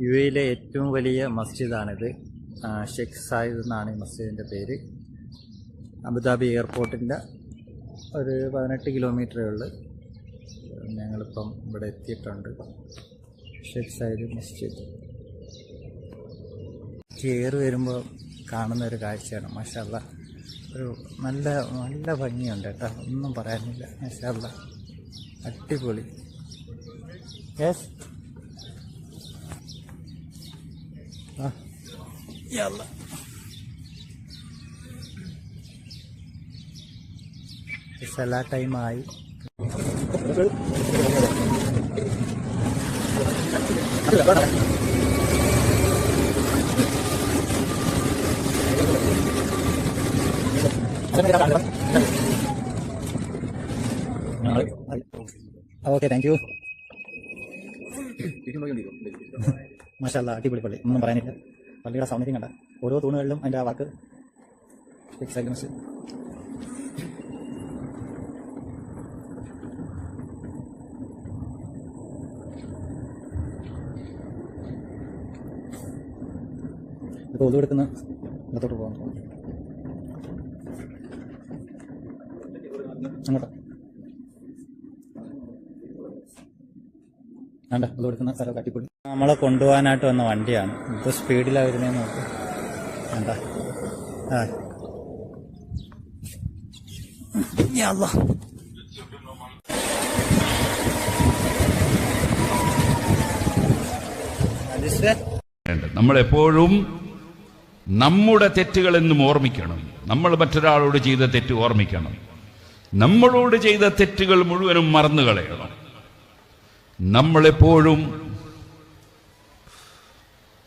U എയിലെ ഏറ്റവും വലിയ മസ്ജിദാണിത്. ഷെയ്ഖ് സായിദ് എന്നാണ് ഈ മസ്ജിദിൻ്റെ പേര്. അബുദാബി എയർപോർട്ടിൻ്റെ ഒരു 18 കിലോമീറ്ററേ ഉള്ളൂ. ഞങ്ങളിപ്പം ഇവിടെ എത്തിയിട്ടുണ്ട്. ഷെയ്ഖ് സായിദ് മസ്ജിദ് കയറി വരുമ്പോൾ കാണുന്നൊരു കാഴ്ചയാണ്. മാഷാ അല്ലാ, ഒരു നല്ല നല്ല ഭംഗിയുണ്ട് കേട്ടോ, ഒന്നും പറയാനില്ല. മാഷാ അല്ലാ, അടിപൊളി. യെസ് സലാ ടൈമായി. Okay, thank you. മാഷാ അല്ലാ, അടിപൊളി പള്ളി, ഒന്നും പറയാനില്ല. പള്ളിയുടെ സൗന്ദര്യം കണ്ട, ഓരോ തൂണുകളിലും അതിൻ്റെ ആ വർക്ക്. ഇപ്പോൾ ഒതുവെടുക്കുന്ന ഇടത്തോട്ട് പോകാൻ അങ്ങോട്ടാ വേണ്ട, ഒതുവെടുക്കുന്ന സ്ഥലം കാട്ടിപ്പൊടി. നമ്മളെ കൊണ്ടുപോകാനായിട്ട് വന്ന വണ്ടിയാണ്. ഇപ്പോൾ സ്പീഡിലാണ് വരുന്നതെന്ന് നോക്ക്. വേണ്ട നമ്മളെപ്പോഴും നമ്മുടെ തെറ്റുകളെന്നും ഓർമ്മിക്കണം. നമ്മൾ മറ്റൊരാളോട് ചെയ്ത തെറ്റ് ഓർമ്മിക്കണം. നമ്മളോട് ചെയ്ത തെറ്റുകൾ മുഴുവനും മറന്നു കളയണം. നമ്മളെപ്പോഴും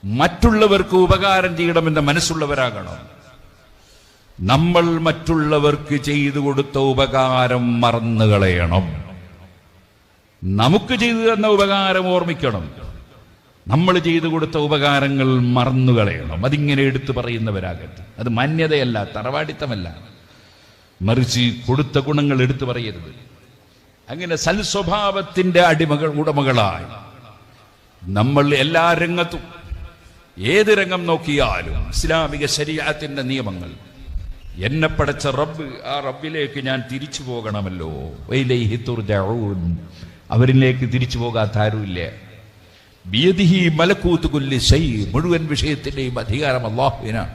മറ്റുള്ളവർക്ക് ഉപകാരം ചെയ്യണമെന്ന മനസ്സുള്ളവരാകണം. നമ്മൾ മറ്റുള്ളവർക്ക് ചെയ്തു കൊടുത്ത ഉപകാരം മറന്നു കളയണം. നമുക്ക് ചെയ്തു തന്ന ഉപകാരം ഓർമ്മിക്കണം. നമ്മൾ ചെയ്തു കൊടുത്ത ഉപകാരങ്ങൾ മറന്നു കളയണം. അതിങ്ങനെ എടുത്തു പറയുന്നവരാകരുത്. അത് മാന്യതയല്ല, തറവാടിത്തമല്ല, മറിച്ച് കൊടുത്ത ഗുണങ്ങൾ എടുത്തു പറയരുത്. അങ്ങനെ സൽസ്വഭാവത്തിന്റെ ഉടമകളായി നമ്മൾ എല്ലാ രംഗത്തും, ഏത് രംഗം നോക്കിയാലും ഇസ്ലാമിക ശരീഅത്തിന്റെ നിയമങ്ങൾ, എന്നെ പടച്ച റബ്ബ്, ആ റബ്ബിലേക്ക് ഞാൻ തിരിച്ചു പോകണമല്ലോ. വൈലൈഹി തുർജഊൻ, അവരിലേക്ക് തിരിച്ചു പോകാത്ത ആരുമില്ല. ബിയദിഹി മലകൂതു കുല്ലി ശൈ, മുഴുവൻ വിഷയത്തിന്റെയും അധികാരം അല്ലാഹുവിനാണ്.